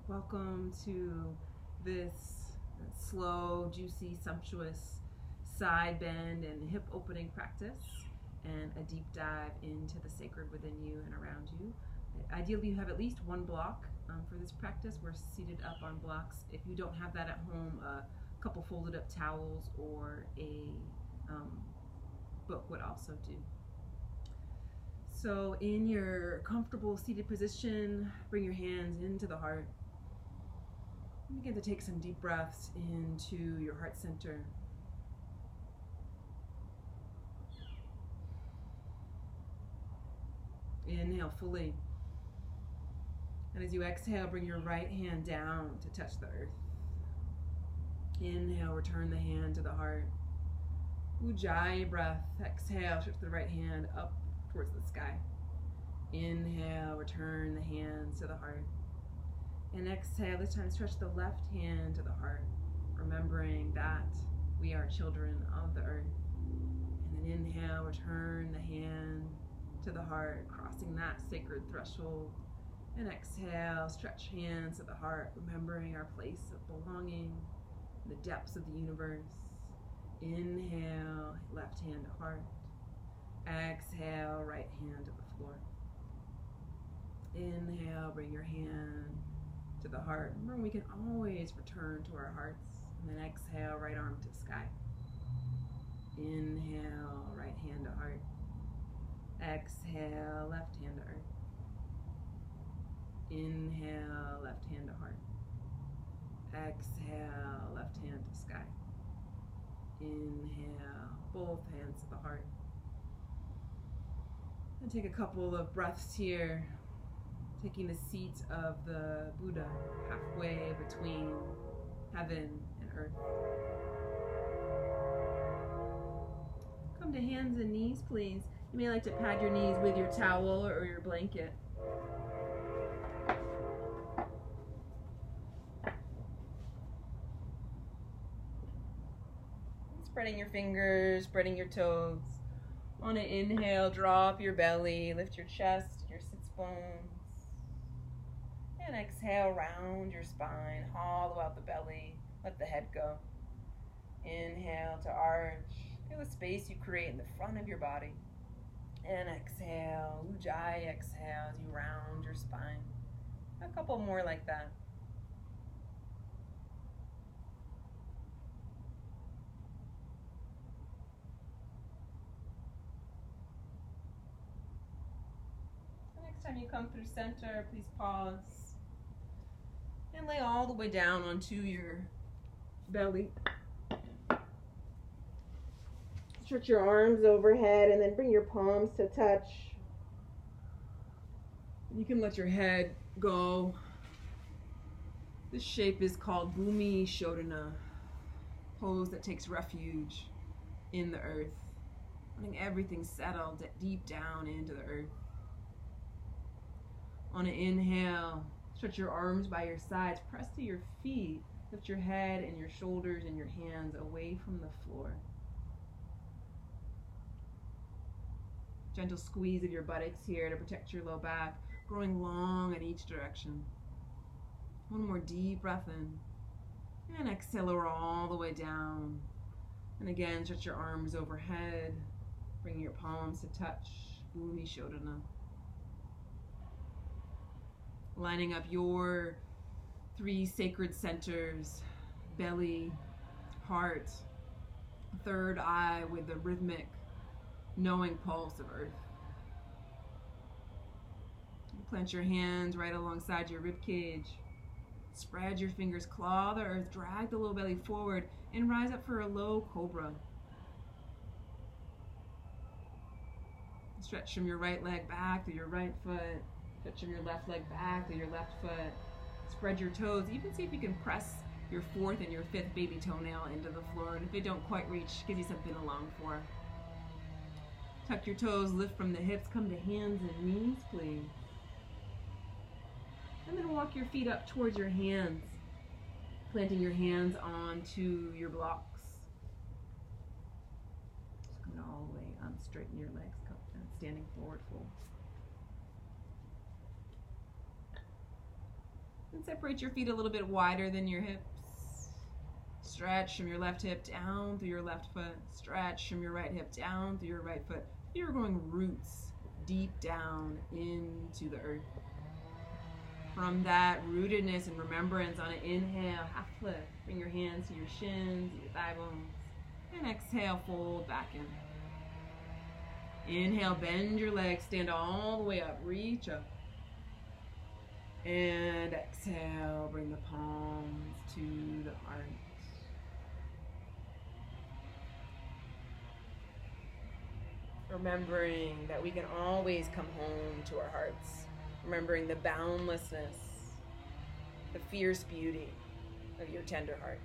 Welcome to this slow, juicy, sumptuous side bend and hip opening practice and a deep dive into the sacred within you and around you. Ideally, you have at least one block for this practice. We're seated up on blocks. If you don't have that at home, a couple folded up towels or a book would also do. So in your comfortable seated position, bring your hands into the heart. And begin to take some deep breaths into your heart center. Inhale fully. And as you exhale, bring your right hand down to touch the earth. Inhale, return the hand to the heart. Ujjayi breath. Exhale, stretch the right hand up towards the sky. Inhale, return the hands to the heart. And exhale, this time stretch the left hand to the heart, remembering that we are children of the earth. And then inhale, return the hand to the heart, crossing that sacred threshold. And exhale, stretch hands to the heart, remembering our place of belonging, the depths of the universe. Inhale, left hand to heart. Exhale, right hand to the floor. Inhale, bring your hand to the heart. Remember, we can always return to our hearts. And then exhale, right arm to the sky. Inhale, right hand to heart. Exhale, left hand to earth. Inhale, left hand to heart. Exhale, left hand to sky. Inhale, both hands to the heart. And take a couple of breaths here, taking the seat of the Buddha halfway between heaven and earth. Come to hands and knees, please. You may like to pad your knees with your towel or your blanket. Spreading your fingers, spreading your toes. On an inhale, drop your belly, lift your chest, your sits bones. And exhale, round your spine, hollow out the belly, let the head go. Inhale to arch. Feel the space you create in the front of your body. And exhale, Ujjayi, exhale as you round your spine. A couple more like that. Next time you come through center, please pause and lay all the way down onto your belly. Stretch your arms overhead and then bring your palms to touch. You can let your head go. This shape is called Bhumi Shodhana, pose that takes refuge in the earth, letting everything settle deep down into the earth. On an inhale, stretch your arms by your sides, press to your feet, lift your head and your shoulders and your hands away from the floor. Gentle squeeze of your buttocks here to protect your low back, growing long in each direction. One more deep breath in. And exhale, lower all the way down. And again, stretch your arms overhead, bring your palms to touch, Bhumi Shodhana. Lining up your three sacred centers, belly, heart, third eye with the rhythmic, knowing pulse of earth. Plant your hands right alongside your rib cage. Spread your fingers, claw the earth, drag the low belly forward, and rise up for a low cobra. Stretch from your right leg back to your right foot. Stretch from your left leg back to your left foot. Spread your toes. Even see if you can press your fourth and your fifth baby toenail into the floor. And if they don't quite reach, give you something to long for. Tuck your toes, lift from the hips, come to hands and knees, please. And then walk your feet up towards your hands, planting your hands onto your blocks. Just come all the way, straighten your legs, standing forward fold. And separate your feet a little bit wider than your hips. Stretch from your left hip down through your left foot. Stretch from your right hip down through your right foot. You're going roots deep down into the earth. From that rootedness and remembrance, on an inhale, half lift. Bring your hands to your shins, your thigh bones. And exhale, fold back in. Inhale, bend your legs, stand all the way up, reach up. And exhale, bring the palms to the heart. Remembering that we can always come home to our hearts. Remembering the boundlessness, the fierce beauty of your tender heart.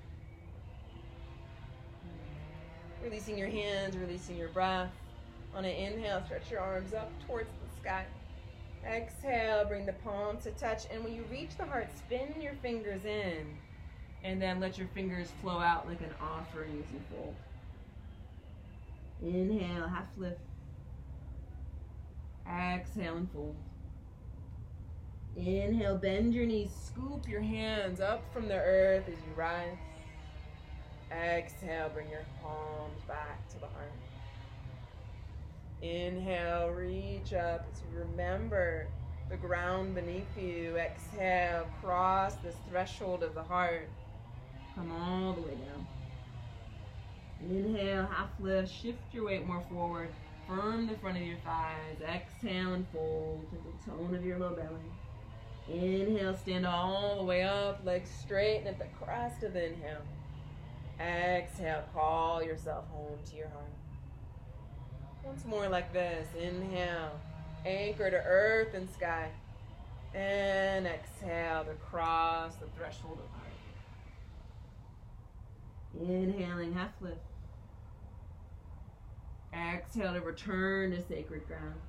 Releasing your hands, releasing your breath. On an inhale, stretch your arms up towards the sky. Exhale, bring the palms to touch. And when you reach the heart, spin your fingers in. And then let your fingers flow out like an offering as you fold. Inhale, half lift. Exhale and fold. Inhale, bend your knees, scoop your hands up from the earth as you rise. Exhale, bring your palms back to the heart. Inhale, reach up as you remember the ground beneath you. Exhale, cross this threshold of the heart. Come all the way down. Inhale, half lift, shift your weight more forward. Firm the front of your thighs. Exhale and fold to the tone of your low belly. Inhale, stand all the way up, legs straighten at the crest of the inhale. Exhale, call yourself home to your heart. Once more like this. Inhale, anchor to earth and sky. And exhale to cross the threshold of heart. Inhaling, half lift. Exhale to return to sacred ground.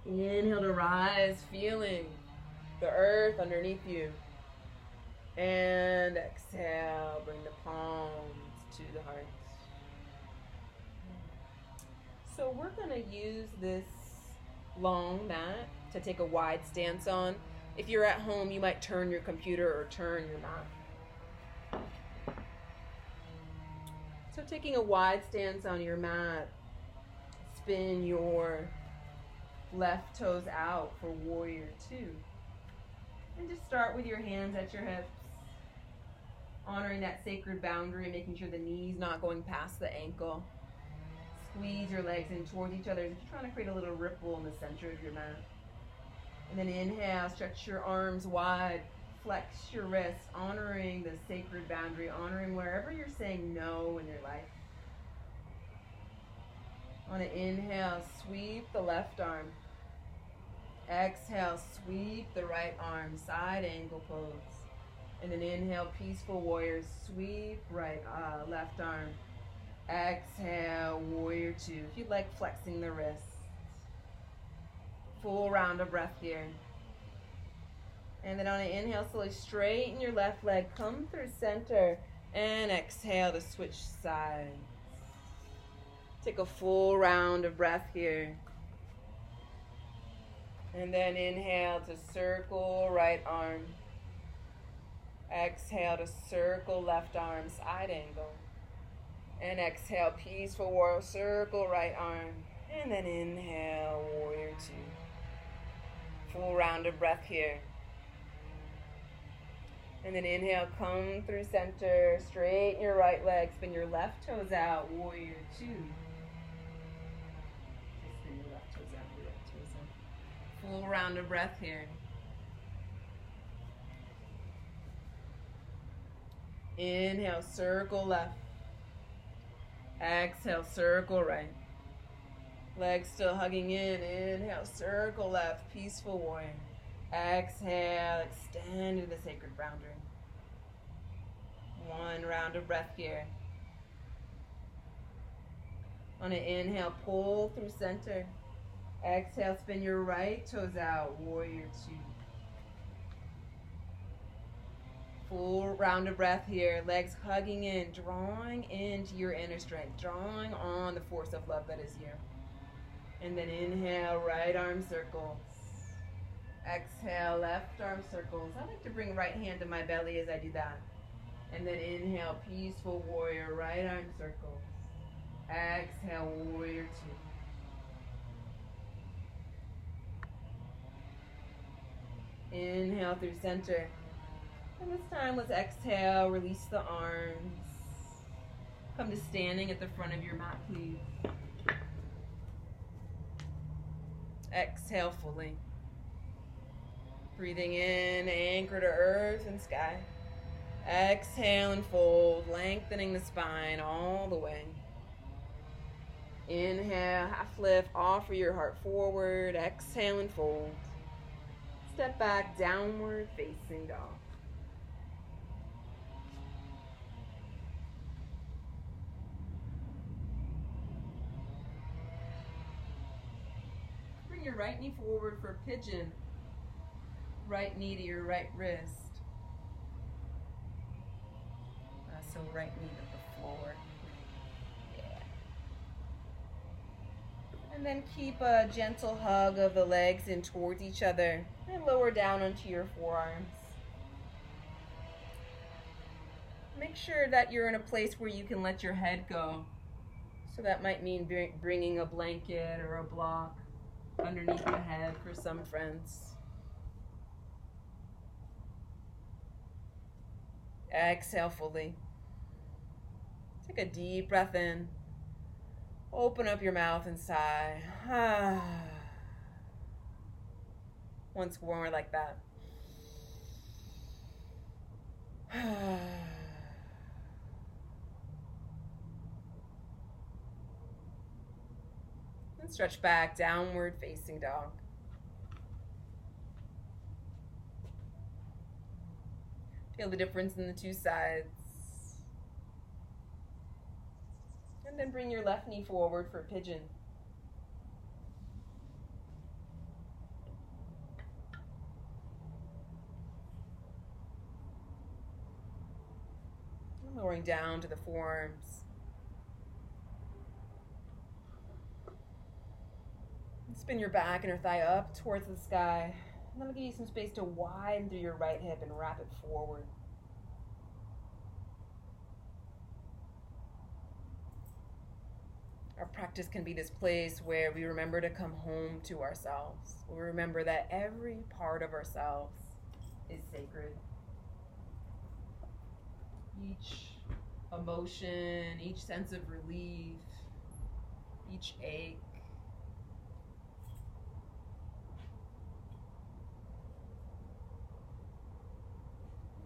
Inhale to rise, feeling the earth underneath you. And exhale, bring the palms to the heart. So we're going to use this long mat to take a wide stance on. If you're at home, you might turn your computer or turn your mat. So taking a wide stance on your mat, spin your left toes out for warrior two. And just start with your hands at your hips, honoring that sacred boundary, making sure the knee's not going past the ankle. Squeeze your legs in towards each other as if you're trying to create a little ripple in the center of your mat. And then inhale, stretch your arms wide, flex your wrists, honoring the sacred boundary, honoring wherever you're saying no in your life. On an inhale, sweep the left arm. Exhale, sweep the right arm, side angle pose. And then inhale, peaceful warrior, sweep left arm. Exhale, warrior two. If you'd like, flexing the wrists. Full round of breath here. And then on an inhale, slowly straighten your left leg, come through center, and exhale to switch sides. Take a full round of breath here. And then inhale to circle right arm. Exhale to circle left arm, side angle. And exhale, peaceful warrior, circle right arm. And then inhale, warrior two. Full round of breath here. And then inhale, come through center, straighten your right leg, spin your left toes out, warrior two. Spin your left toes out, your right toes out. Full round of breath here. Inhale, circle left. Exhale, circle right. Legs still hugging in. Inhale, circle left, peaceful warrior. Exhale, extend to the sacred boundary. One round of breath here. On an inhale, pull through center. Exhale, spin your right toes out, warrior two. Full round of breath here, legs hugging in, drawing into your inner strength, drawing on the force of love that is you. And then inhale, right arm circles. Exhale, left arm circles. I like to bring right hand to my belly as I do that. And then inhale, peaceful warrior, right arm circles. Exhale, warrior two. Inhale through center. And this time, let's exhale, release the arms. Come to standing at the front of your mat, please. Exhale fully. Breathing in, anchor to earth and sky. Exhale and fold, lengthening the spine all the way. Inhale, half lift, offer your heart forward. Exhale and fold. Step back, downward facing dog. Bring your right knee forward for pigeon. Right knee to your right wrist. So right knee to the floor. Yeah. And then keep a gentle hug of the legs in towards each other and lower down onto your forearms. Make sure that you're in a place where you can let your head go. So that might mean bringing a blanket or a block underneath the head for some friends. Exhale fully. Take a deep breath in. Open up your mouth and sigh. Once more like that. And stretch back, downward facing dog. Feel the difference in the two sides. And then bring your left knee forward for pigeon. And lowering down to the forearms. And spin your back and your thigh up towards the sky. And that'll give you some space to widen through your right hip and wrap it forward. Our practice can be this place where we remember to come home to ourselves. We remember that every part of ourselves is sacred. Each emotion, each sense of relief, each ache.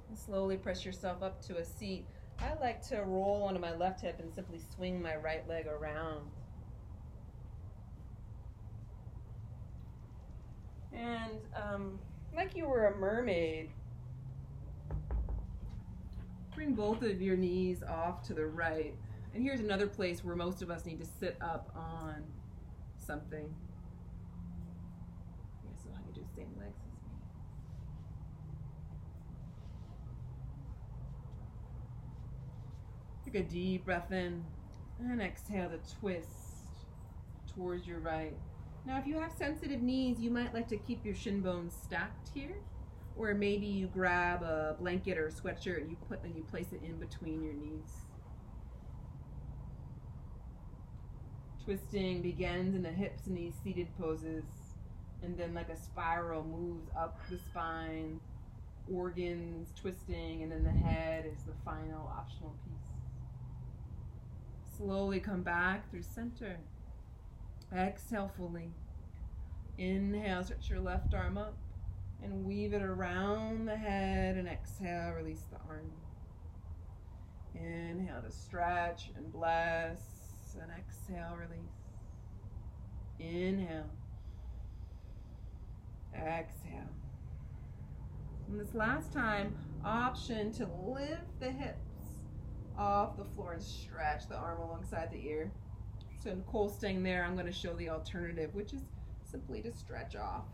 And slowly press yourself up to a seat. I like to roll onto my left hip and simply swing my right leg around. And like you were a mermaid, bring both of your knees off to the right. And here's another place where most of us need to sit up on something. Yeah, so how do you do the same legs as me? Take a deep breath in and exhale to twist towards your right. Now, if you have sensitive knees, you might like to keep your shin bones stacked here, or maybe you grab a blanket or a sweatshirt and you place it in between your knees. Twisting begins in the hips in these seated poses, and then like a spiral moves up the spine, organs twisting, and then the head is the final optional piece. Slowly come back through center. Exhale fully. Inhale, stretch your left arm up and weave it around the head, and exhale, release the arm. Inhale to stretch and bless, and exhale, release. Inhale. Exhale. And this last time, option to lift the hips off the floor and stretch the arm alongside the ear. So Nicole staying there, I'm going to show the alternative, which is simply to stretch off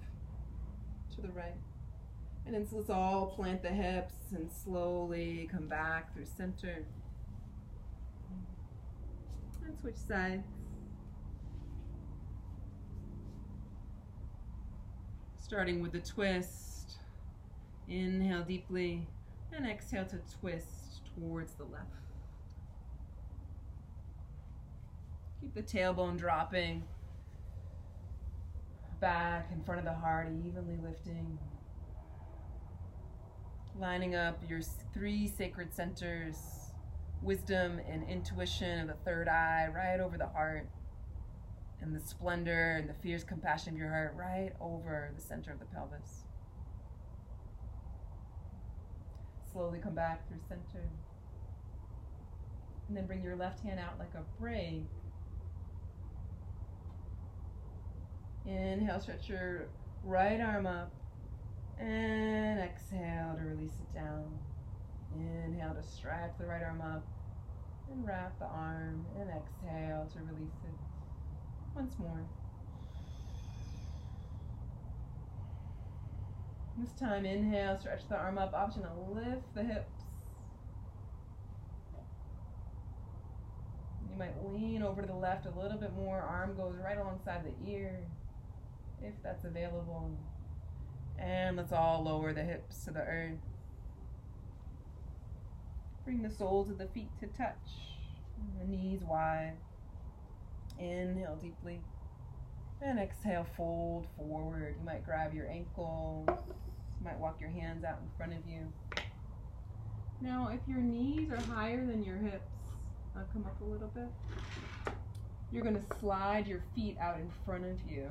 to the right. And then so let's all plant the hips and slowly come back through center. And switch sides. Starting with the twist. Inhale deeply and exhale to twist towards the left. Keep the tailbone dropping back in front of the heart, evenly lifting. Lining up your 3 sacred centers, wisdom and intuition of the third eye right over the heart, and the splendor and the fierce compassion of your heart right over the center of the pelvis. Slowly come back through center. And then bring your left hand out like a break. Inhale, stretch your right arm up. And exhale to release it down. Inhale to stretch the right arm up. And wrap the arm. And exhale to release it. Once more. This time, inhale, stretch the arm up. Option to lift the hips. You might lean over to the left a little bit more. Arm goes right alongside the ear, if that's available. And let's all lower the hips to the earth. Bring the soles of the feet to touch. The knees wide. Inhale deeply. And exhale, fold forward. You might grab your ankles. You might walk your hands out in front of you. Now, if your knees are higher than your hips, I'll come up a little bit. You're going to slide your feet out in front of you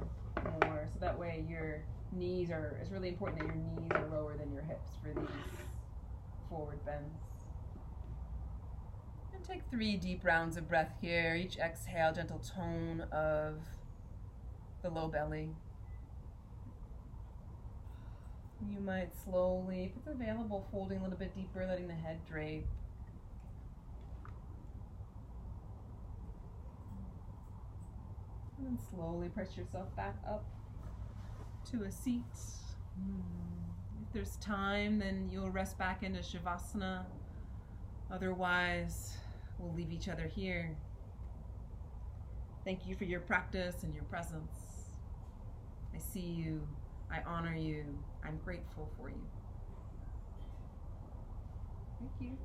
more, so that way your knees are, it's really important that your knees are lower than your hips for these forward bends. And take 3 deep rounds of breath here. Each exhale, gentle tone of the low belly. You might slowly, if it's available, folding a little bit deeper, letting the head drape. And then slowly press yourself back up to a seat. If there's time, then you'll rest back into Shavasana. Otherwise, we'll leave each other here. Thank you for your practice and your presence. I see you. I honor you. I'm grateful for you. Thank you.